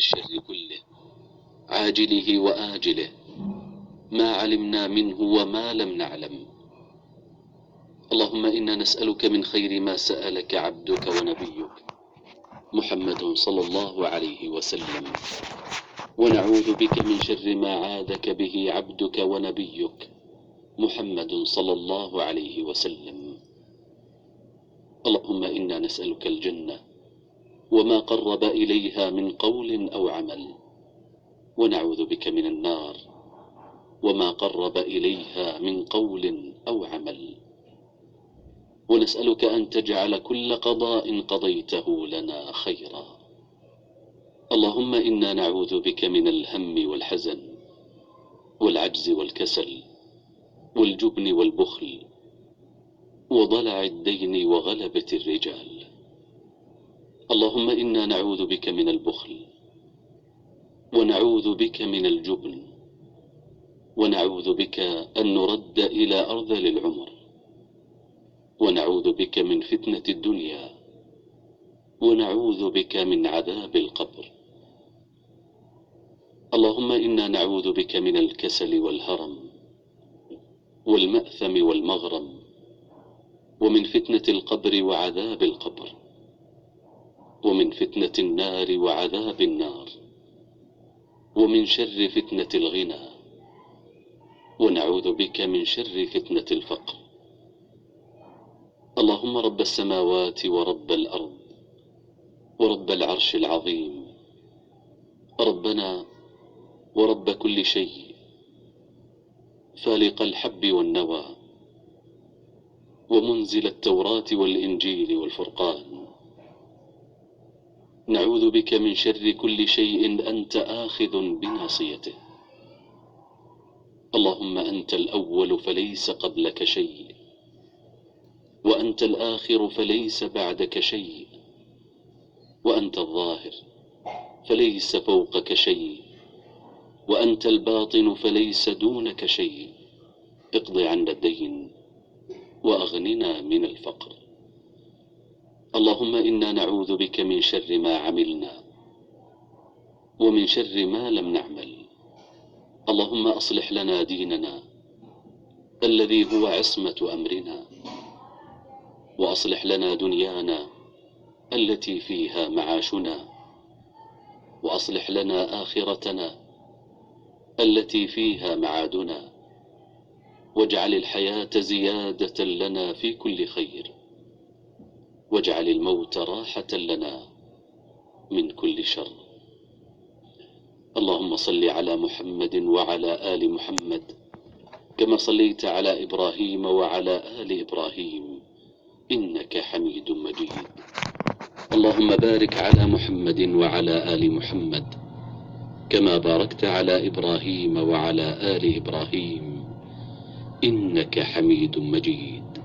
الشر كله عاجله وآجله ما علمنا منه وما لم نعلم. اللهم إنا نسألك من خير ما سألك عبدك ونبيك محمد صلى الله عليه وسلم، ونعوذ بك من شر ما عاذك به عبدك ونبيك محمد صلى الله عليه وسلم. اللهم إنا نسألك الجنة وما قرب إليها من قول أو عمل، ونعوذ بك من النار وما قرب إليها من قول أو عمل، ونسألك أن تجعل كل قضاء قضيته لنا خيرا. اللهم إنا نعوذ بك من الهم والحزن والعجز والكسل والجبن والبخل وضلع الدين وغلبة الرجال. اللهم إنا نعوذ بك من البخل، ونعوذ بك من الجبن، ونعوذ بك أن نرد إلى أرذل العمر، ونعوذ بك من فتنة الدنيا، ونعوذ بك من عذاب القبر. اللهم إنا نعوذ بك من الكسل والهرم والمأثم والمغرم، ومن فتنة القبر وعذاب القبر، ومن فتنة النار وعذاب النار، ومن شر فتنة الغنى، ونعوذ بك من شر فتنة الفقر. اللهم رب السماوات ورب الأرض ورب العرش العظيم، ربنا ورب كل شيء، فالق الحب والنوى، ومنزل التوراة والإنجيل والفرقان، نعوذ بك من شر كل شيء أنت آخذ بناصيته. اللهم أنت الأول فليس قبلك شيء، وأنت الآخر فليس بعدك شيء، وأنت الظاهر فليس فوقك شيء، وأنت الباطن فليس دونك شيء. اقض عنا الدين وأغننا من الفقر. اللهم إنا نعوذ بك من شر ما عملنا ومن شر ما لم نعمل. اللهم أصلح لنا ديننا الذي هو عصمة أمرنا، وأصلح لنا دنيانا التي فيها معاشنا، وأصلح لنا آخرتنا التي فيها معادنا، واجعل الحياة زيادة لنا في كل خير، واجعل الموت راحة لنا من كل شر. اللهم صل على محمد وعلى آل محمد كما صليت على إبراهيم وعلى آل إبراهيم إنك حميد مجيد. اللهم بارك على محمد وعلى آل محمد كما باركت على إبراهيم وعلى آل إبراهيم إنك حميد مجيد.